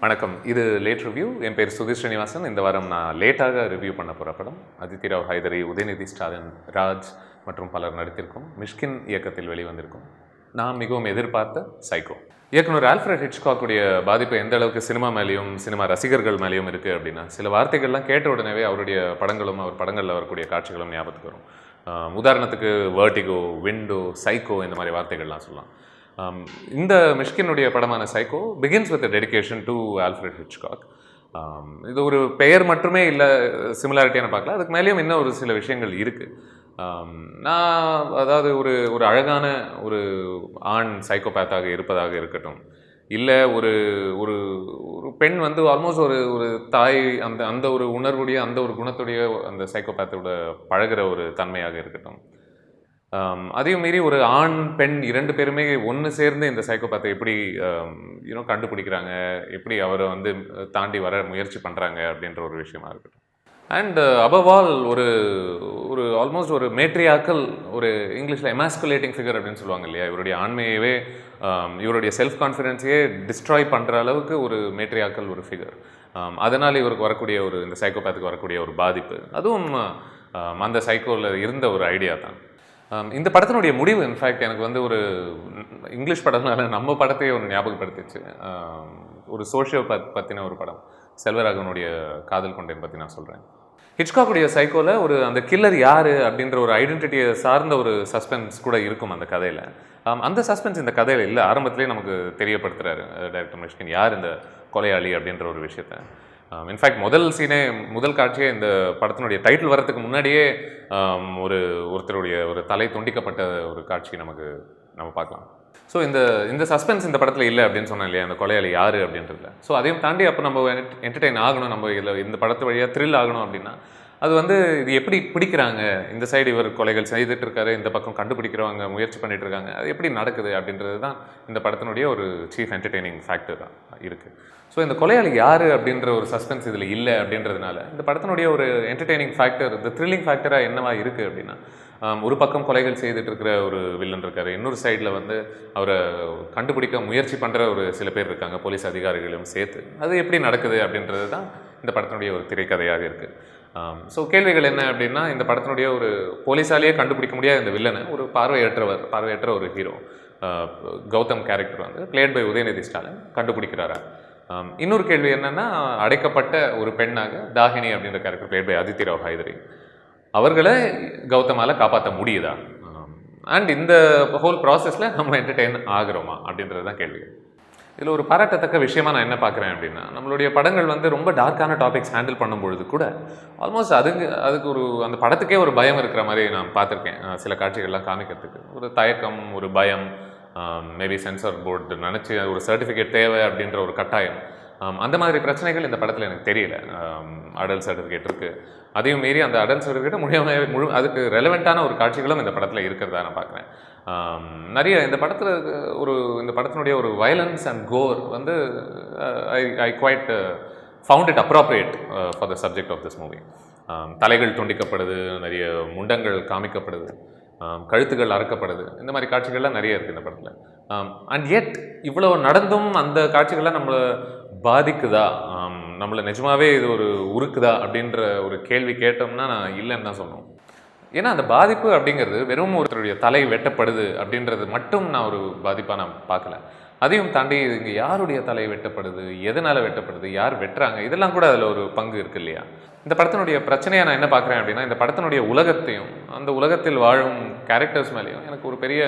வணக்கம். இது late review. என் பேர் சுதீர் ஸ்ரீனிவாசன். இந்த வாரம் நான் லேட்டாக ரிவ்யூ பண்ண போகிற படம் அதிதி ராவ் ஹைதரி, உதயநிதி ஸ்டாலின், ராஜ் மற்றும் பலர் நடித்திருக்கும் மிஷ்கின் இயக்கத்தில் வெளிவந்திருக்கும் நான் மிகவும் எதிர்பார்த்த சைக்கோ. இயக்குனர் ஆல்ஃபிரட் ஹிட்ச்காக்குடைய பாதிப்பு எந்த அளவுக்கு சினிமா மேலேயும் சினிமா ரசிகர்கள் மேலேயும் இருக்குது அப்படின்னா, சில வார்த்தைகள்லாம் கேட்ட உடனே அவருடைய படங்களும் அவர் படங்களில் வரக்கூடிய காட்சிகளும் ஞாபகத்துக்கு வரும். உதாரணத்துக்கு வெர்டிகோ, விண்டோ, சைக்கோ இந்த மாதிரி வார்த்தைகள்லாம் சொல்லலாம். இந்த மிஷ்கினுடைய படமான psycho begins with dedication to Alfred Hitchcock. இது ஒரு பெயர் மட்டுமே இல்லை, சிமிலாரிட்டியான பார்க்கல, அதுக்கு மேலேயும் இன்னும் ஒரு சில விஷயங்கள் இருக்குது. நான் அதாவது ஒரு ஒரு அழகான ஒரு ஆண் சைக்கோபேத்தாக இருப்பதாக இருக்கட்டும், இல்லை ஒரு ஒரு ஒரு பெண் வந்து ஆல்மோஸ்ட் ஒரு ஒரு தாய் அந்த அந்த ஒரு உணர்வுடைய அந்த ஒரு குணத்துடைய அந்த சைக்கோபேத்தோட பழகிற ஒரு தன்மையாக இருக்கட்டும், அதையும் மீறி ஒரு ஆண் பெண் இரண்டு பேருமே ஒன்று சேர்ந்து இந்த சைக்கோபேத்தை எப்படி கண்டுபிடிக்கிறாங்க, எப்படி அவரை வந்து தாண்டி வர முயற்சி பண்ணுறாங்க அப்படின்ற ஒரு விஷயமா இருக்கட்டும். அண்ட் அபவ் ஆல் ஒரு ஒரு ஆல்மோஸ்ட் ஒரு மேட்ரியாக்கல், ஒரு இங்கிலீஷில் எமாஸ்குலேட்டிங் ஃபிகர் அப்படின்னு சொல்லுவாங்க இல்லையா, இவருடைய ஆண்மையவே இவருடைய செல்ஃப் கான்ஃபிடென்ஸையே டிஸ்ட்ராய் பண்ணுற அளவுக்கு ஒரு மேட்ரியாக்கல் ஒரு ஃபிகர். அதனால் இவருக்கு வரக்கூடிய ஒரு இந்த சைக்கோபேத்துக்கு வரக்கூடிய ஒரு பாதிப்பு, அதுவும் அந்த சைக்கோவில் இருந்த ஒரு ஐடியா தான். இந்த படத்தினுடைய முடிவு இன்ஃபேக்ட் எனக்கு வந்து ஒரு இங்கிலீஷ் படம்னால நம்ம படத்தையே ஒரு ஞாபகப்படுத்திச்சு. ஒரு சோஷியோ பற்றின ஒரு படம், செல்வராகவனுடைய காதல் கொண்டேன் பற்றி நான் சொல்கிறேன். ஹிட்ச்காக்குடைய சைக்கோவில் ஒரு அந்த கில்லர் யார் அப்படின்ற ஒரு ஐடென்டிட்டியை சார்ந்த ஒரு சஸ்பென்ஸ் கூட இருக்கும் அந்த கதையில். அந்த சஸ்பென்ஸ் இந்த கதையில் இல்லை, ஆரம்பத்திலே நமக்கு தெரியப்படுத்துகிறாரு டைரக்டர் மிஷ்கின் யார் இந்த கொலையாளி அப்படின்ற ஒரு விஷயத்தை. இன்ஃபேக்ட் முதல் காட்சியே இந்த படத்தினுடைய டைட்டில் வரத்துக்கு முன்னாடியே ஒருத்தருடைய ஒரு தலை துண்டிக்கப்பட்ட ஒரு காட்சி நம்ம பார்க்கலாம். ஸோ இந்த சஸ்பென்ஸ் இந்த படத்தில் இல்லை அப்படின்னு சொன்னேன் இல்லையா, அந்த கொலையாளி யார் அப்படின்றதுல. ஸோ அதையும் தாண்டி அப்போ நம்ம என்டர்டெயின் ஆகணும், நம்ம இதில் இந்த படத்து வழியாக த்ரில் ஆகணும் அப்படின்னா அது வந்து இது எப்படி பிடிக்கிறாங்க, இந்த சைடு இவர் கொலைகள் செய்துட்டு இருக்காரு, இந்த பக்கம் கண்டுபிடிக்கிறவங்க முயற்சி பண்ணிட்டு இருக்காங்க, அது எப்படி நடக்குது அப்படின்றது தான் இந்த படத்தினுடைய ஒரு சீஃப் என்டர்டெய்னிங் ஃபேக்டர் தான் இருக்குது. ஸோ இந்த கொலையாளி யார் அப்படின்ற ஒரு சஸ்பென்ஸ் இதில் இல்லை அப்படின்றதுனால இந்த படத்தினுடைய ஒரு என்டர்டெய்னிங் ஃபேக்டர், இந்த த்ரில்லிங் ஃபேக்டராக என்னவா இருக்குது அப்படின்னா, ஒரு பக்கம் கொலைகள் செய்துட்டு இருக்கிற ஒரு வில்லன் இருக்காரு, இன்னொரு சைடில் வந்து அவரை கண்டுபிடிக்க முயற்சி பண்ணுற ஒரு சில பேர் இருக்காங்க, போலீஸ் அதிகாரிகளையும் சேர்த்து. அது எப்படி நடக்குது அப்படின்றது தான் இந்த படத்தினுடைய ஒரு திரைக்கதையாக இருக்குது. ஸோ கேள்விகள் என்ன அப்படின்னா, இந்த படத்தினுடைய ஒரு போலீஸாலேயே கண்டுபிடிக்க முடியாத இந்த வில்லனை ஒரு பார்வையற்ற ஒரு ஹீரோ கௌதம் கேரக்டர் வந்து பிளேட் பை உதயநிதி ஸ்டாலின் கண்டுபிடிக்கிறாரா. இன்னொரு கேள்வி என்னென்னா, அடைக்கப்பட்ட ஒரு பெண்ணாக தாகினி அப்படின்ற character played by Aditi Rao Hydari, அவர்களை கௌதமால் காப்பாற்ற முடியுதா, அண்ட் இந்த ஹோல் ப்ராசஸில் நம்ம என்டர்டெயின் ஆகிறோமா அப்படின்றது தான் கேள்வி. இதில் ஒரு பாராட்டத்தக்க விஷயமா நான் என்ன பார்க்குறேன் அப்படின்னா, நம்மளுடைய படங்கள் வந்து ரொம்ப டார்க்கான டாபிக்ஸ் ஹேண்டில் பண்ணும்பொழுது கூட ஆல்மோஸ்ட் அதுக்கு ஒரு அந்த படத்துக்கே ஒரு பயம் இருக்கிற மாதிரி நான் பார்த்துருக்கேன். சில காட்சிகள்லாம் காமிக்கிறதுக்கு ஒரு தயக்கம், ஒரு பயம், மேபி சென்சார் போர்டு நினச்சி ஒரு சர்டிஃபிகேட் தேவை அப்படின்ற ஒரு கட்டாயம், அந்த மாதிரி பிரச்சனைகள் இந்த படத்தில் எனக்கு தெரியல. அடல்ட் சர்டிஃபிகேட் இருக்குது, அதையும் மீறி அந்த அடல்ட் சர்டிஃபிகேட்டை அதுக்கு ரெலவெண்ட்டான ஒரு காட்சிகளும் இந்த படத்தில் இருக்கிறதா நான் பார்க்குறேன். நிறைய இந்த படத்தினுடைய ஒரு வயலன்ஸ் அண்ட் கோர் வந்து I quite found it appropriate for the subject of this movie. தலைகள் துண்டிக்கப்படுது, நிறைய முண்டங்கள் காமிக்கப்படுது, கழுத்துகள் அறுக்கப்படுது, இந்த மாதிரி காட்சிகள்லாம் நிறைய இருக்குது இந்த படத்தில். அண்ட் எட் இவ்வளோ நடந்தும் அந்த காட்சிகள்லாம் நம்மளை பாதிக்குதா, நம்மளை நிஜமாவே இது ஒரு உருக்குதா அப்படின்ற ஒரு கேள்வி கேட்டோம்னா நான் இல்லைன்னு தான் சொல்லணும். ஏன்னா அந்த பாதிப்பு அப்படிங்கிறது வெறும் ஒருத்தருடைய தலை வெட்டப்படுது அப்படின்றது மட்டும் நான் ஒரு பாதிப்பாக நான் பார்க்கல. அதையும் தாண்டி இங்கே யாருடைய தலை வெட்டப்படுது, எதனால் வெட்டப்படுது, யார் வெட்டுறாங்க, இதெல்லாம் கூட அதில் ஒரு பங்கு இருக்குது இல்லையா. இந்த படத்தினுடைய பிரச்சனையை நான் என்ன பார்க்குறேன் அப்படின்னா, இந்த படத்தினுடைய உலகத்தையும் அந்த உலகத்தில் வாழும் கேரக்டர்ஸ் மேலேயும் எனக்கு ஒரு பெரிய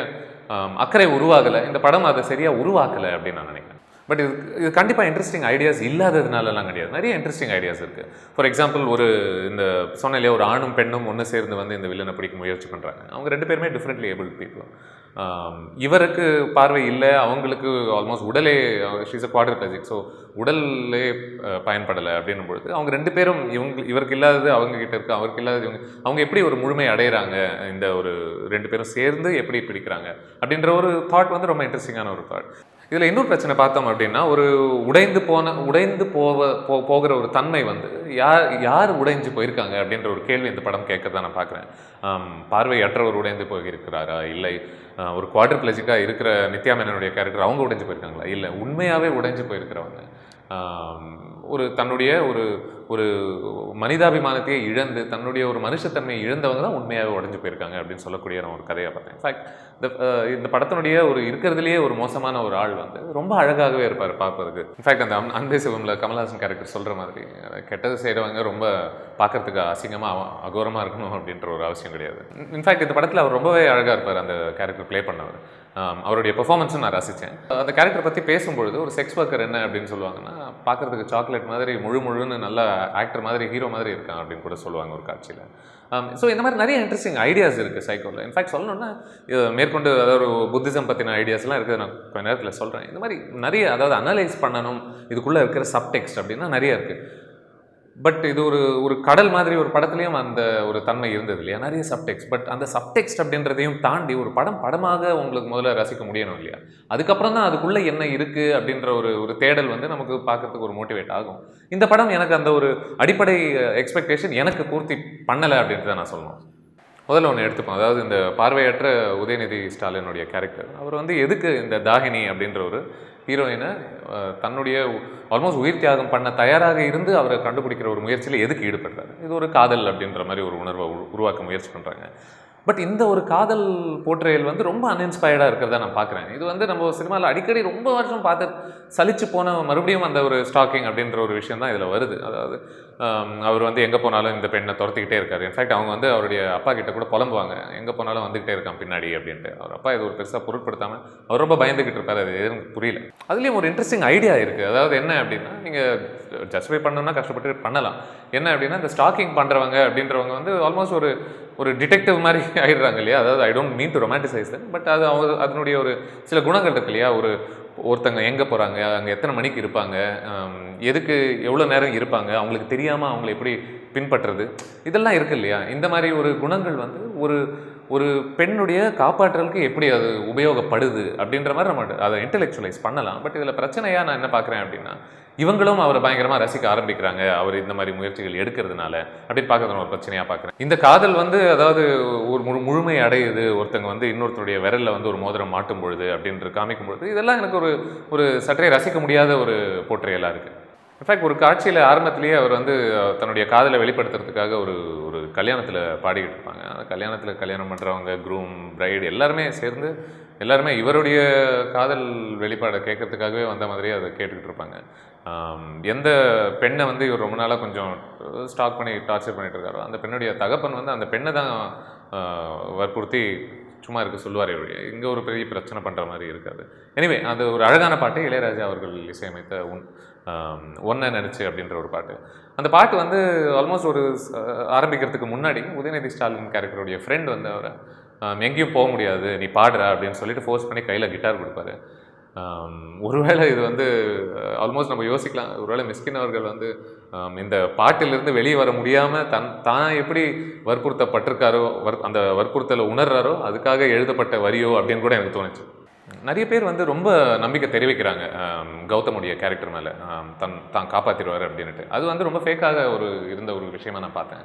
அக்கறை உருவாகலை. இந்த படம் அதை சரியாக உருவாக்கலை அப்படின்னு நான் நினைக்கிறேன். பட் இது கண்டிப்பாக இன்ட்ரெஸ்டிங் ஐடியாஸ் இல்லாததுனாலலாம் கிடையாது, நிறைய இன்ட்ரெஸ்டிங் ஐடியாஸ் இருக்குது. ஃபார் எக்ஸாம்பிள், இந்த சொன்னாலே ஒரு ஆணும் பெண்ணும் ஒன்று சேர்ந்து வந்து இந்த வில்லனை பிடிக்க முயற்சி பண்ணுறாங்க. அவங்க ரெண்டு பேருமே டிஃப்ரெண்ட்லி ஏபிள் பீப்புள். இவருக்கு பார்வை இல்லை, அவங்களுக்கு ஆல்மோஸ்ட் உடலே, ஷீஸ் அ குவாட்ரிப்ளஜிக், ஸோ உடலே பயன்படலை அப்படின்னும் பொழுது அவங்க ரெண்டு பேரும் இவருக்கு இல்லாதது அவங்கக்கிட்ட இருக்குது, அவருக்கு இல்லாதது அவங்க எப்படி ஒரு முழுமை அடைகிறாங்க, இந்த ஒரு ரெண்டு பேரும் சேர்ந்து எப்படி பிடிக்கிறாங்க அப்படின்ற ஒரு தாட் வந்து ரொம்ப இன்ட்ரெஸ்டிங்கான ஒரு தாட். இதில் இன்னொரு பிரச்சனை பார்த்தோம் அப்படின்னா, ஒரு உடைந்து போகிற ஒரு தன்மை வந்து யார் உடைஞ்சு போயிருக்காங்க அப்படின்ற ஒரு கேள்வி இந்த படம் கேட்கறத நான் பார்க்குறேன். பார்வையற்றவர் உடைந்து போயிருக்கிறாரா, இல்லை ஒரு குவாட்ரிப்ளஜிக்காக இருக்கிற நித்யா மேனனுடைய கேரக்டர் அவங்க உடைஞ்சு போயிருக்காங்களா, இல்லை உண்மையாகவே உடைஞ்சு போயிருக்கிறவங்க ஒரு தன்னுடைய ஒரு ஒரு மனிதாபிமானத்தையே இழந்து தன்னுடைய ஒரு மனுஷத்தன்மையை இழந்தவங்க தான் உண்மையாக உடஞ்சு போயிருக்காங்க அப்படின்னு சொல்லக்கூடிய நான் ஒரு கதையை பார்த்தேன். இன்ஃபேக்ட் இந்த படத்தினுடைய ஒரு இருக்கிறதுலேயே ஒரு மோசமான ஒரு ஆள் வந்து ரொம்ப அழகாகவே இருப்பார் பார்ப்பதுக்கு. இன்ஃபேக்ட் அந்த அன்பே சிவமில் கமல்ஹாசன் கேரக்டர் சொல்கிற மாதிரி கெட்டது செய்கிறவங்க ரொம்ப பார்க்கறதுக்கு அசிங்கமாக அகோரமாக இருக்கணும் அப்படின்ற ஒரு அவசியம் கிடையாது. இன்ஃபேக்ட் இந்த படத்தில் அவர் ரொம்பவே அழகாக இருப்பார் அந்த கேரக்டர் ப்ளே பண்ணவர். அவருடைய பெர்ஃபார்மன்ஸும் நான் ரசித்தேன். அந்த கேரக்டர் பற்றி பேசும்பொழுது ஒரு செக்ஸ் ஒர்க்கர் என்ன அப்படின்னு சொல்லுவாங்கன்னா, பார்க்குறதுக்கு சாக்லேட் மாதிரி முழுன்னு நல்ல ஆக்டர் மாதிரி ஹீரோ மாதிரி இருக்கான் அப்படின்னு கூட சொல்லுவாங்க ஒரு காட்சியில். ஸோ இந்த மாதிரி நிறைய இன்ட்ரெஸ்டிங் ஐடியாஸ் இருக்குது சைக்கோவில். இன்ஃபேக்ட் சொல்லணுன்னா மேற்கொண்டு அதாவது ஒரு புத்திசம் பற்றின ஐடியாஸ்லாம் இருக்குது, நான் கொஞ்ச நேரத்தில் சொல்கிறேன். இந்த மாதிரி நிறைய அதாவது அனலைஸ் பண்ணணும் இதுக்குள்ளே இருக்கிற சப்டெக்ஸ்ட் அப்படின்னா நிறைய இருக்குது. பட் இது ஒரு கடல் மாதிரி ஒரு படத்துலேயும் அந்த ஒரு தன்மை இருந்தது இல்லையா, நிறைய சப்டெக்ஸ்ட். பட் அந்த சப்டெக்ஸ்ட் அப்படின்றதையும் தாண்டி ஒரு படமாக உங்களுக்கு முதல்ல ரசிக்க முடியணும் இல்லையா, அதுக்கப்புறம் தான் அதுக்குள்ளே என்ன இருக்குது அப்படின்ற ஒரு தேடல் வந்து நமக்கு பார்க்கறதுக்கு ஒரு மோட்டிவேட் ஆகும். இந்த படம் எனக்கு அந்த ஒரு அடிப்படை எக்ஸ்பெக்டேஷன் எனக்கு பூர்த்தி பண்ணலை அப்படின்றத நான் சொல்லணும். முதல்ல ஒன்று எடுத்துப்போம். அதாவது இந்த பார்வையற்ற உதயநிதி ஸ்டாலினுடைய கேரக்டர், அவர் வந்து எதுக்கு இந்த தாகினி அப்படின்ற ஒரு ஹீரோயினை தன்னுடைய ஆல்மோஸ்ட் உயிர் தியாகம் பண்ண தயாராக இருந்து அவரை கண்டுபிடிக்கிற ஒரு முயற்சியில் எதுக்கு ஈடுபடுறாரு? இது ஒரு காதல் அப்படின்ற மாதிரி ஒரு உணர்வை உருவாக்க முயற்சி பண்ணுறாங்க. பட் இந்த ஒரு காதல் போர்ட்ரேயல் வந்து ரொம்ப அன்இன்ஸ்பயர்டாக இருக்கிறதா நான் பார்க்குறேன். இது வந்து நம்ம சினிமாவில் அடிக்கடி ரொம்ப வருஷம் பார்த்து சலிச்சு போன மறுபடியும் அந்த ஒரு ஸ்டாக்கிங் அப்படின்ற ஒரு விஷயம் தான் இதில் வருது. அதாவது அவர் வந்து எங்கே போனாலும் இந்த பெண்ணை துரத்திக்கிட்டே இருக்காரு. இன்ஃபேக்ட் அவங்க வந்து அவருடைய அப்பா கிட்ட கூட புலம்புவாங்க, எங்கே போனாலும் வந்துக்கிட்டே இருக்கான் பின்னாடி அப்படின்ட்டு. அவர் அப்பா இது ஒரு பெருசாக பொருட்படுத்தாமல் அவர் ரொம்ப பயந்துக்கிட்டு இருப்பார். அது எதுவும் புரியல. அதுலேயும் ஒரு இன்ட்ரெஸ்டிங் ஐடியா இருக்குது. அதாவது என்ன அப்படின்னா, நீங்கள் ஜஸ்டிஃபை பண்ணணும்னா கஷ்டப்பட்டு பண்ணலாம். என்ன அப்படின்னா, இந்த ஸ்டாக்கிங் பண்ணுறவங்க அப்படின்றவங்க வந்து ஆல்மோஸ்ட் ஒரு டிடெக்டிவ் மாதிரி ஆகிடுறாங்க இல்லையா. அதாவது I don't mean to romanticise that, but அது அவங்க அதனுடைய ஒரு சில குணங்கள் இருக்கு இல்லையா. ஒருத்தங்க எங்கே போகிறாங்க, அங்கே எத்தனை மணிக்கு இருப்பாங்க, எதுக்கு எவ்வளோ நேரம் இருப்பாங்க, அவங்களுக்கு தெரியாமல் அவங்களை எப்படி பின்பற்றுறது, இதெல்லாம் இருக்குது இல்லையா. இந்த மாதிரி ஒரு குணங்கள் வந்து ஒரு பெண்ணுடைய காப்பாற்றலுக்கு எப்படி அது உபயோகப்படுது அப்படின்ற மாதிரி நம்ம அதை இன்டெலெக்சுவலைஸ் பண்ணலாம். பட் இதில் பிரச்சனையாக நான் என்ன பார்க்குறேன் அப்படின்னா, இவங்களும் அவரை பயங்கரமாக ரசிக்க ஆரம்பிக்கிறாங்க அவர் இந்த மாதிரி முயற்சிகள் எடுக்கிறதுனால அப்படின்னு பார்க்கறது நான் ஒரு பிரச்சனையாக பார்க்குறேன். இந்த காதல் வந்து அதாவது ஒரு முழுமை அடையுது, ஒருத்தங்க வந்து இன்னொருத்தருடைய விரலில் வந்து ஒரு மோதிரம் மாட்டும் பொழுது அப்படின்ற காமிக்கும் பொழுது இதெல்லாம் எனக்கு ஒரு சற்றே ரசிக்க முடியாத ஒரு போர்ட்ரேயலாக இருக்குது. இன்ஃபேக்ட் ஒரு காட்சியில் ஆரம்பத்திலேயே அவர் வந்து தன்னுடைய காதலை வெளிப்படுத்துறதுக்காக ஒரு கல்யாணத்தில் பாடிக்கிட்டு இருப்பாங்க. அந்த கல்யாணத்தில் கல்யாணம் பண்ணுறவங்க, க்ரூம், பிரைடு எல்லாருமே சேர்ந்து எல்லாருமே இவருடைய காதல் வெளிப்பாடை கேட்கறதுக்காகவே வந்த மாதிரியே அதை கேட்டுக்கிட்டு இருப்பாங்க. எந்த பெண்ணை வந்து இவர் ரொம்ப நாளாக கொஞ்சம் ஸ்டாக் பண்ணி டார்ச்சர் பண்ணிட்டு இருக்காரோ அந்த பெண்ணுடைய தகப்பன் வந்து அந்த பெண்ணை தான் வற்புறுத்தி சும்மா இருக்க சொல்லுவார். இங்கே ஒரு பெரிய பிரச்சனை பண்ணுற மாதிரி இருக்காது. எனிவே அது ஒரு அழகான பாட்டு, இளையராஜா அவர்கள் இசையமைத்த ஒன்றை நினச்சி அப்படின்ற ஒரு பாட்டு. அந்த பாட்டு வந்து ஆல்மோஸ்ட் ஆரம்பிக்கிறதுக்கு முன்னாடி உதயநிதி ஸ்டாலின் கேரக்டருடைய ஃப்ரெண்ட் வந்து அவரை எங்கேயும் போக முடியாது நீ பாடுற அப்படின்னு சொல்லிட்டு ஃபோர்ஸ் பண்ணி கையில் கிட்டார் கொடுப்பாரு. ஒருவேளை இது வந்து ஆல்மோஸ்ட் நம்ம யோசிக்கலாம், ஒருவேளை மிஸ்கின் அவர்கள் வந்து இந்த பாட்டிலிருந்து வெளியே வர முடியாமல் தான் எப்படி வற்புறுத்தப்பட்டிருக்காரோ, அந்த வற்புறுத்தலை உணர்றாரோ அதுக்காக எழுதப்பட்ட வரியோ அப்படின்னு கூட எனக்கு தோணுச்சு. நிறைய பேர் வந்து ரொம்ப நம்பிக்கை தெரிவிக்கிறாங்க கௌதமுடைய கேரக்டர் மேலே, தான் காப்பாற்றிடுவார் அப்படின்ட்டு. அது வந்து ரொம்ப ஃபேக்காக இருந்த ஒரு விஷயமா நான் பார்த்தேன்.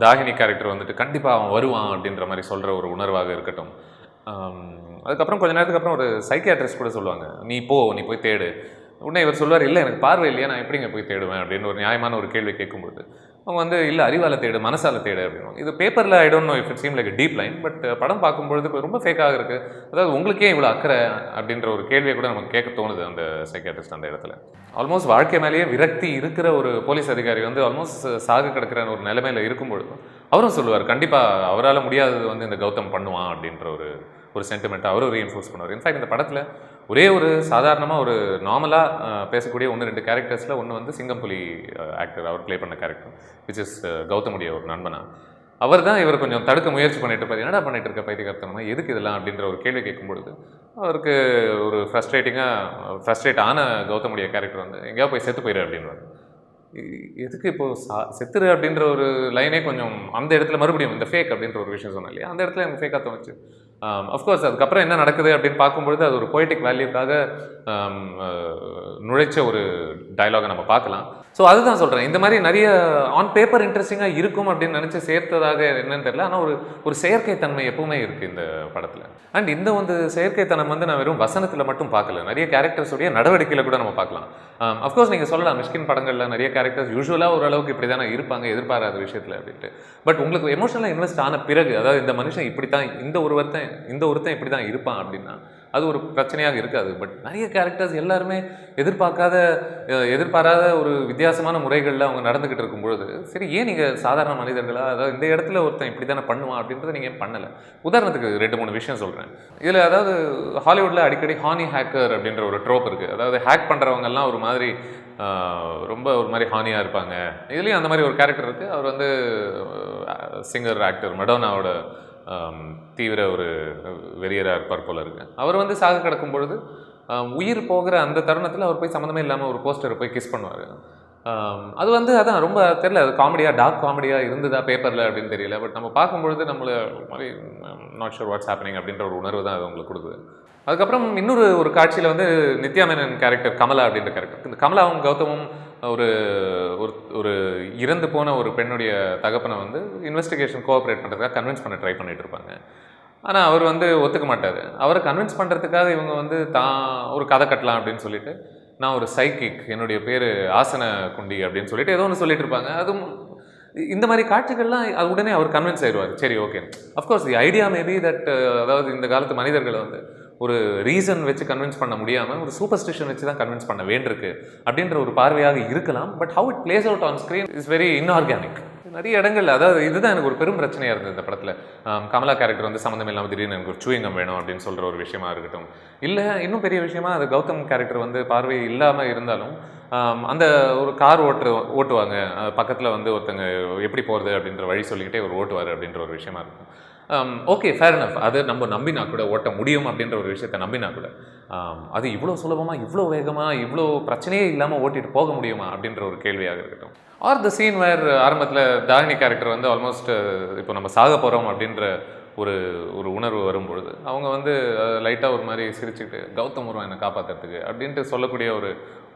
தாகினி கேரக்டர் வந்துட்டு கண்டிப்பாக அவன் வருவான் அப்படின்ற மாதிரி சொல்கிற ஒரு உணர்வாக இருக்கட்டும். அதுக்கப்புறம் கொஞ்ச நேரத்துக்கு அப்புறம் ஒரு சைக்கியாட்ரிஸ்ட் கூட சொல்லுவாங்க, நீ போய் தேடு. உடனே இவர் சொல்லுவார், இல்லை எனக்கு பார்வை இல்லையா, நான் எப்படிங்க போய் தேடுவேன் அப்படின்னு ஒரு நியாயமான ஒரு கேள்வி கேட்கும்போது அவங்க வந்து இல்லை அறிவால் தேடு, மனசால் தேடு அப்படின்னு. இது பேப்பரில் I don't know if it seem like deep line, but படம் பார்க்கும்பொழுது ரொம்ப ஃபேக்காக இருக்குது. அதாவது உங்களுக்கே இவ்வளோ அக்கறை அப்படின்ற ஒரு கேள்வியை கூட நமக்கு கேட்க தோணுது அந்த சைக்கியாட்ரிஸ்ட் அந்த இடத்துல. ஆல்மோஸ்ட் வாழ்க்கை மேலேயே விரக்தி இருக்கிற ஒரு போலீஸ் அதிகாரி வந்து ஆல்மோஸ்ட் சாக கிடக்கிற ஒரு நிலைமையில் இருக்கும்பொழுது அவரும் சொல்லுவார், கண்டிப்பாக அவரால் முடியாதது வந்து இந்த கௌதம் பண்ணுவான் அப்படின்ற ஒரு சென்டிமெண்ட்டை அவரும் ரீஎன்ஃபோர்ஸ் பண்ணுவார். இன்ஃபேக்ட் இந்த படத்தில் ஒரே சாதாரணமாக பேசக்கூடிய 1-2 கேரக்டர்ஸில் ஒன்று வந்து சிங்கம்புலி ஆக்டர் அவர் ப்ளே பண்ண கேரக்டர், விச் இஸ் கௌதமுடைய ஒரு நண்பனா. அவர் தான் இவர் கொஞ்சம் தடுக்க முயற்சி பண்ணிட்டு இருப்பார். என்னடா பண்ணிட்டு இருக்க பைத்தியக்காரத்தனமா, எதுக்கு இதெல்லாம் அப்படின்ற ஒரு கேள்வி கேட்கும்பொழுது அவருக்கு ஒரு ஃப்ரஸ்ட்ரேட் ஆன கௌதமுடைய கேரக்டர் வந்து எங்கேயா போய் செத்து போயிரு அப்படின்வார். எதுக்கு இப்போது செத்துரு அப்படின்ற ஒரு லைனே கொஞ்சம் அந்த இடத்துல மறுபடியும் இந்த ஃபேக் அப்படின்ற ஒரு விஷயம் சொன்னேன் இல்லையா, அந்த இடத்துல எனக்கு ஃபேக்காக தோணுச்சு. அஃப்கோர்ஸ் அதுக்கப்புறம் என்ன நடக்குது அப்படின்னு பார்க்கும்பொழுது அது ஒரு பொய்டிக் வேல்யூக்காக நுழைச்ச ஒரு டயலாகை நம்ம பார்க்கலாம். ஸோ அதுதான் சொல்கிறேன், இந்த மாதிரி நிறைய ஆன் பேப்பர் இன்ட்ரெஸ்டிங்காக இருக்கும் அப்படின்னு நினச்சி சேர்த்ததாக என்னன்னு தெரியல. ஆனால் ஒரு செயற்கைத்தன்மை எப்பவுமே இருக்குது இந்த படத்தில். அண்ட் இந்த வந்து செயற்கைத்தனம் வந்து நான் வெறும் வசனத்தில் மட்டும் பார்க்கல, நிறைய கேரக்டர்ஸுடைய நடவடிக்கையில் கூட நம்ம பார்க்கலாம். அஃப்கோர்ஸ் நீங்கள் சொல்லலாம் மிஷ்கின் படங்களில் நிறைய கேரக்டர்ஸ் யூஸ்வலாக ஓரளவுக்கு இப்படி தானே இருப்பாங்க எதிர்பாராத விஷயத்தில் அப்படின்ட்டு. பட் உங்களுக்கு எமோஷனலாக இன்வெஸ்ட் ஆன பிறகு, அதாவது இந்த மனுஷன் இப்படி தான், இந்த ஒருத்தன் இப்படி தான் இருப்பான் அப்படின்னா அது ஒரு பிரச்சனையாக இருக்காது. பட் நிறைய கேரக்டர்ஸ் எல்லாருமே எதிர்பாராத ஒரு வித்தியாசமான முறைகளில் அவங்க நடந்துக்கிட்டு இருக்கும்பொழுது, சரி ஏன் நீங்கள் சாதாரண மனிதர்களா, அதாவது இந்த இடத்துல ஒருத்தன் இப்படி தானே பண்ணுவான் அப்படின்றத நீங்கள் ஏன் பண்ணலை? உதாரணத்துக்கு 2-3 விஷயம் சொல்கிறேன். இதில் அதாவது ஹாலிவுட்டில் அடிக்கடி ஹானி ஹேக்கர் அப்படின்ற ஒரு ட்ரோப் இருக்குது. அதாவது ஹேக் பண்ணுறவங்கெல்லாம் ஒரு மாதிரி ரொம்ப ஒரு மாதிரி ஹானியாக இருப்பாங்க. இதுலேயும் அந்த மாதிரி ஒரு கேரக்டர் இருக்குது. அவர் வந்து சிங்கர் ஆக்டர் மடோனாவோட தீவிர ஒரு வெறியராக இருப்பார் போல இருக்கு. அவர் வந்து சாக கிடக்கும் பொழுது உயிர் போகிற அந்த தருணத்தில் அவர் போய் சம்மந்தமே இல்லாமல் ஒரு போஸ்டரை போய் கிஸ் பண்ணுவார். அது வந்து அதான் ரொம்ப தெரியல, அது காமெடியாக டார்க் காமெடியாக இருந்ததா பேப்பரில் அப்படின்னு தெரியல. பட் நம்ம பார்க்கும்பொழுது நம்மளை மாதிரி நாட் ஷூர் வாட்ஸ் ஹேப்பனிங் அப்படின்ற ஒரு உணர்வு தான் அது உங்களுக்கு கொடுக்குது. அதுக்கப்புறம் ஒரு காட்சியில் வந்து நித்யா மேனன் கேரக்டர் கமலா அப்படின்ற கேரக்டர், இந்த கமலாவும் கௌதமும் ஒரு ஒரு இறந்து போன ஒரு பெண்ணுடைய தகப்பனை வந்து இன்வெஸ்டிகேஷன் கோஆப்ரேட் பண்ணுறதுக்காக கன்வின்ஸ் பண்ண ட்ரை பண்ணிட்டு இருப்பாங்க. ஆனால் அவர் வந்து ஒத்துக்க மாட்டார். அவரை கன்வின்ஸ் பண்ணுறதுக்காக இவங்க வந்து தான் ஒரு கதை கட்டலாம் அப்படின்னு சொல்லிட்டு, நான் ஒரு சைக்கிக், என்னுடைய பேர் ஆசன குண்டி அப்படின்னு சொல்லிட்டு ஏதோ ஒன்று சொல்லிட்டு இருப்பாங்க. அதுவும் இந்த மாதிரி காட்சிகள்லாம் அது உடனே அவர் கன்வின்ஸ் ஆயிடுவார். சரி okay, of course the idea maybe that, அதாவது இந்த காலத்து மனிதர்களை வந்து ஒரு ரீசன் வச்சு கன்வின்ஸ் பண்ண முடியாமல் ஒரு சூப்பர்ஸ்டிஷன் வச்சு தான் கன்வின்ஸ் பண்ண வேண்டியிருக்கு அப்படின்ற ஒரு பார்வையாக இருக்கலாம். But how it plays out on screen is very inorganic. நிறைய இடங்கள், அதாவது இதுதான் எனக்கு ஒரு பெரும் பிரச்சனையாக இருந்தது இந்த படத்தில். கமலா கேரக்டர் வந்து சம்மந்தம் இல்லாமல் திடீர்னு எனக்கு ஒரு சூயிங்கம் வேணும் அப்படின்னு சொல்கிற ஒரு விஷயமா இருக்கட்டும், இல்லை இன்னும் பெரிய விஷயமா அது கௌதம் கேரக்டர் வந்து பார்வை இல்லாமல் இருந்தாலும் அந்த ஒரு கார் ஓட்டுவாங்க, பக்கத்தில் வந்து ஒருத்தங்க எப்படி போகிறது அப்படின்ற வழி சொல்லிக்கிட்டே ஒரு ஓட்டுவார் அப்படின்ற ஒரு விஷயமா இருக்கும். ஓகே, ஃபேர் எனஃப், அது நம்ம நம்பினா கூட ஓட்ட முடியும் அப்படின்ற ஒரு விஷயத்தை நம்பினா கூட அது இவ்வளோ சுலபமாக, இவ்வளோ வேகமாக, இவ்வளோ பிரச்சனையே இல்லாமல் ஓட்டிகிட்டு போக முடியுமா அப்படின்ற ஒரு கேள்வியாக இருக்கட்டும். ஆர் த சீன் வேர் ஆரம்பத்தில் தாரிணி கேரக்டர் வந்து ஆல்மோஸ்ட் இப்போ நம்ம சாக போகிறோம் அப்படின்ற ஒரு உணர்வு வரும்பொழுது அவங்க வந்து லைட்டாக ஒரு மாதிரி சிரிச்சுக்கிட்டு கௌதம் வருவான் என்னை காப்பாற்றுறதுக்கு அப்படின்ட்டு சொல்லக்கூடிய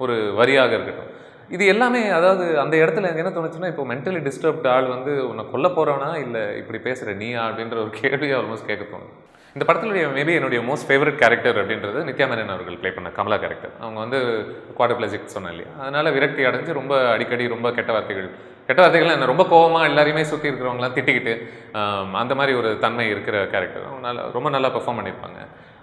ஒரு வரியாக இருக்கட்டும். இது எல்லாமே, அதாவது அந்த இடத்துல எனக்கு என்ன தோணுச்சுன்னா, இப்போ மென்டலி டிஸ்டர்ப்டு ஆள் வந்து உன்னை கொல்ல போகிறோன்னா இல்லை இப்படி பேசுகிற நீயா அப்படின்ற ஒரு கேள்வியை ஆல்மோஸ்ட் கேட்க தோணும். இந்த படத்துடைய மேபி என்னுடைய மோஸ்ட் ஃபேவரட் கேரக்டர் அப்படின்றது நித்யா மேனன் அவர்கள் ப்ளே பண்ண கமலா கேரக்டர். அவங்க வந்து குவாட்ரிப்ளஜிக் சொன்னேன் இல்லையா, அதனால் விரக்தி அடைஞ்சு ரொம்ப அடிக்கடி ரொம்ப கெட்ட வார்த்தைகள் என்ன ரொம்ப கோவமாக எல்லாரையுமே சுற்றி இருக்கிறவங்களாம் திட்டிக்கிட்டு அந்த மாதிரி ஒரு தன்மை இருக்கிற கேரக்டர். அவங்க ரொம்ப நல்லா பெர்ஃபார்ம் பண்ணியிருப்பாங்க.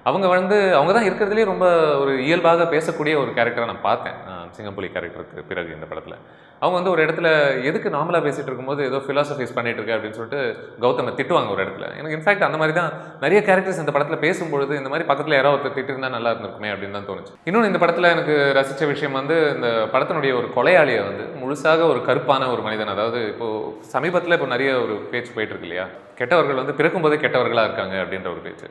அவங்க தான் இருக்கிறதுலேயே ரொம்ப ஒரு இயல்பாக பேசக்கூடிய ஒரு கேரக்டரை நான் பார்த்தேன் சிங்கம்புலி கேரக்டருக்கு பிறகு இந்த படத்தில். அவங்க வந்து ஒரு இடத்துல எதுக்கு நார்மலாக பேசிகிட்டு இருக்கும்போது ஏதோ ஃபிலாசபிஸ் பண்ணிட்டு இருக்கு அப்படின்னு சொல்லிட்டு கௌதமை திட்டுவாங்க ஒரு இடத்துல. எனக்கு இன்ஃபேக்ட் அந்த மாதிரி தான் நிறைய கேரக்டர்ஸ் இந்த படத்தில் பேசும்பொழுது இந்த மாதிரி பக்கத்தில் யாராவது ஒருத்தர் திட்டிருந்தா நல்லா இருந்திருக்குமே அப்படின்னு தான் தோணுச்சு. இன்னொன்று இந்த படத்தில் எனக்கு ரசித்த விஷயம் வந்து இந்த படத்தினுடைய ஒரு கொலையாளியை வந்து முழுசாக ஒரு கருப்பான ஒரு மனிதன், அதாவது இப்போது சமீபத்தில் இப்போ நிறைய ஒரு பேச்சு போயிட்டு இருக்கு இல்லையா, கெட்டவர்கள் வந்து பிறக்கும்போதே கெட்டவர்களாக இருக்காங்க அப்படின்ற ஒரு பேச்சு.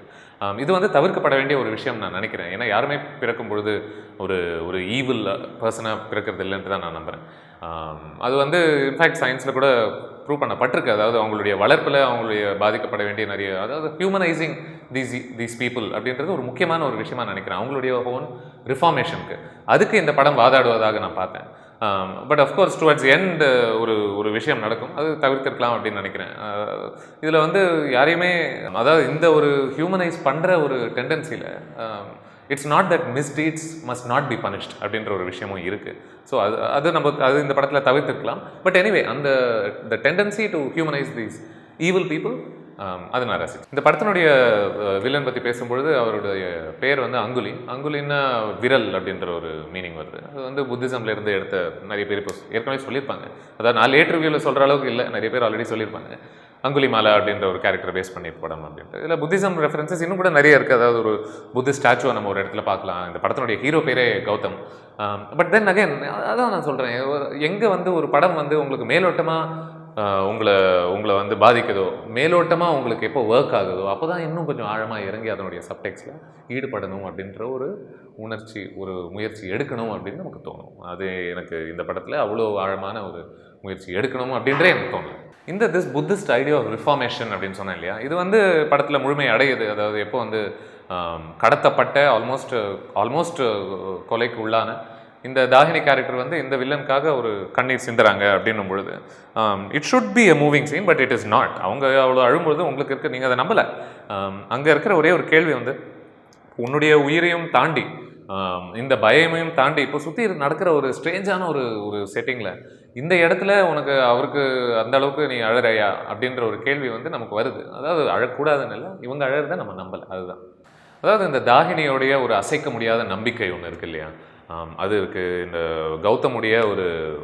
இது வந்து தவிர்க்கப்பட வேண்டிய ஒரு விஷயம் நான் நினைக்கிறேன். ஏன்னா யாருமே பிறக்கும் பொழுது ஒரு ஈவில் பர்சனாக பிறக்கிறது இல்லைன்ட்டு தான் நான் நம்புகிறேன். அது வந்து இன்ஃபேக்ட் சயின்ஸில் கூட ப்ரூவ் பண்ணப்பட்டிருக்கு. அதாவது அவங்களுடைய வளர்ப்பில் அவங்களுடைய பாதிக்கப்பட வேண்டிய நிறைய, அதாவது ஹியூமனைசிங் தீஸ் பீப்புள் அப்படின்றது ஒரு முக்கியமான ஒரு விஷயமா நினைக்கிறேன் அவங்களுடைய ஓன் ரிஃபார்மேஷனுக்கு. அதுக்கு இந்த படம் வாதாடுவதாக நான் பார்த்தேன். பட் அஃப்கோர்ஸ் டுவர்ட்ஸ் எண்ட் ஒரு விஷயம் நடக்கும், அது தவிர்த்திருக்கலாம் அப்படின்னு நினைக்கிறேன். இதில் வந்து யாரையுமே, அதாவது இந்த ஒரு ஹியூமனைஸ் பண்ணுற ஒரு டெண்டன்சியில் it's not that misdeeds must not be punished அப்படின்ற ஒரு விஷயமும் இருக்குது. ஸோ அது இந்த படத்தில் தவிர்த்திருக்கலாம். பட் எனிவே அந்த tendency to humanise these evil people அது நான் ரசிச்சேன். இந்த படத்தினுடைய வில்லன் பற்றி பேசும்பொழுது அவருடைய பேர் வந்து அங்குலின்னா விரல் அப்படின்ற ஒரு மீனிங் வருது. அது வந்து புத்திசம்ல இருந்து எடுத்த நிறைய பேர் இப்போ ஏற்கனவே சொல்லியிருப்பாங்க. அதாவது நான் லேட் ரிவ்யூவில் சொல்கிற அளவுக்கு இல்லை, நிறைய பேர் ஆல்ரெடி சொல்லியிருப்பாங்க. அங்குலி மாலா அப்படின்ற ஒரு கேரக்டர் பேஸ் பண்ணி படம் அப்படின்ட்டு. இதில் புத்திசம் ரெஃபரன்சஸ் இன்னும் கூட நிறைய இருக்குது. அதாவது ஒரு புத்திஸ்ட் ஸ்டாச்சுவை நம்ம ஒரு இடத்துல பார்க்கலாம். இந்த படத்தினுடைய ஹீரோ பேரே கௌதம். பட் தென் அகைன் அதான் நான் சொல்கிறேன், எங்கே வந்து ஒரு படம் வந்து உங்களுக்கு மேலோட்டமாக உங்களை வந்து பாதிக்குதோ, மேலோட்டமாக உங்களுக்கு எப்போ ஒர்க் ஆகுதோ அப்போ தான் இன்னும் கொஞ்சம் ஆழமாக இறங்கி அதனுடைய சப்டெக்ஸ்டில் ஈடுபடணும் அப்படின்ற ஒரு முயற்சி எடுக்கணும் அப்படின்னு நமக்கு தோணும். அது எனக்கு இந்த படத்தில் அவ்வளோ ஆழமான ஒரு முயற்சி எடுக்கணும் அப்படின்றே எனக்கு தோணும். இந்த புத்திஸ்ட் ஐடியா ஆஃப் ரிஃபார்மேஷன் அப்படின்னு சொன்னேன் இல்லையா, இது வந்து படத்தில் முழுமை அடையுது. அதாவது எப்போ வந்து கடத்தப்பட்ட ஆல்மோஸ்ட் கொலைக்கு உள்ளான இந்த தாகினி கேரக்டர் வந்து இந்த வில்லனுக்காக ஒரு கண்ணீர் சிந்துறாங்க அப்படின்னும் பொழுது it should be a moving scene, but it is not. அவங்க அவ்வளோ அழும்பொழுது உங்களுக்கு இருக்க, நீங்கள் அதை நம்பலை. அங்கே இருக்கிற ஒரே ஒரு கேள்வி வந்து, உன்னுடைய உயிரையும் தாண்டி இந்த பயமையும் தாண்டி இப்போ சுற்றி நடக்கிற ஒரு ஸ்ட்ரேஞ்சான ஒரு செட்டிங்கில் இந்த இடத்துல உனக்கு அவருக்கு அந்த அளவுக்கு நீ அழறையா அப்படின்ற ஒரு கேள்வி வந்து நமக்கு வருது. அதாவது அழக்கூடாதுன்னு இல்லை, இவங்க அழறதை நம்ம நம்பலை, அதுதான். அதாவது இந்த தாகினியோடைய ஒரு அசைக்க முடியாத நம்பிக்கை ஒன்று இருக்கு இல்லையா, அது இருக்குது. இந்த கௌதமுடைய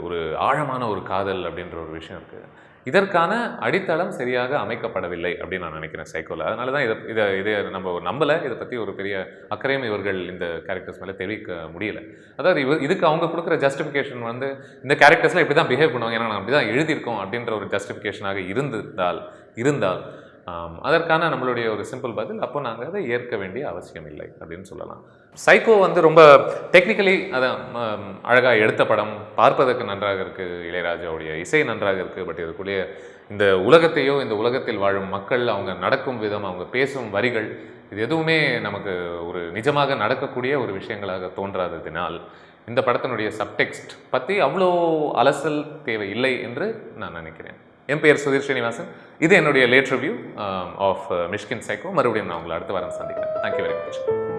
ஒரு ஆழமான ஒரு காதல் அப்படின்ற ஒரு விஷயம் இருக்குது. இதற்கான அடித்தளம் சரியாக அமைக்கப்படவில்லை அப்படின்னு நான் நினைக்கிறேன் சைக்கோவில். அதனால தான் இதை நம்ம நம்பலை. இதை பற்றி ஒரு பெரிய அக்கறையும் இவர்கள் இந்த கேரக்டர்ஸ் மேலே தெரிவிக்க முடியலை. அதாவது இதுக்கு அவங்க கொடுக்குற ஜஸ்டிஃபிகேஷன் வந்து இந்த கேரக்டர்ஸ்லாம் இப்படி தான் பிஹேவ் பண்ணுவாங்க, ஏன்னா நான் அப்படி தான் எழுதியிருக்கோம் அப்படின்ற ஒரு ஜஸ்டிஃபிகேஷனாக இருந்தால் அதற்கான நம்மளுடைய ஒரு சிம்பிள் பதில், அப்போ நாங்கள் அதை ஏற்க வேண்டிய அவசியம் இல்லை அப்படின்னு சொல்லலாம். சைக்கோ வந்து ரொம்ப டெக்னிக்கலி அதான் அழகாக எடுத்த படம், பார்ப்பதற்கு நன்றாக இருக்குது, இளையராஜாவுடைய இசை நன்றாக இருக்குது. பட் இதுக்குள்ளே இந்த உலகத்தையோ இந்த உலகத்தில் வாழும் மக்கள், அவங்க நடக்கும் விதம், அவங்க பேசும் வரிகள், இது எதுவுமே நமக்கு ஒரு நிஜமாக நடக்கக்கூடிய ஒரு விஷயங்களாக தோன்றாததினால் இந்த படத்தினுடைய சப்டெக்ஸ்ட் பற்றி அவ்வளோ அலசல் தேவை இல்லை என்று நான் நினைக்கிறேன். என் பெயர் சுதீர் ஸ்ரீனிவாசன். இது என்னுடைய late review of Mysskin Psycho. மறுபடியும் நான் உங்களை அடுத்த வாரம் சந்திக்கிறேன். Thank you very much.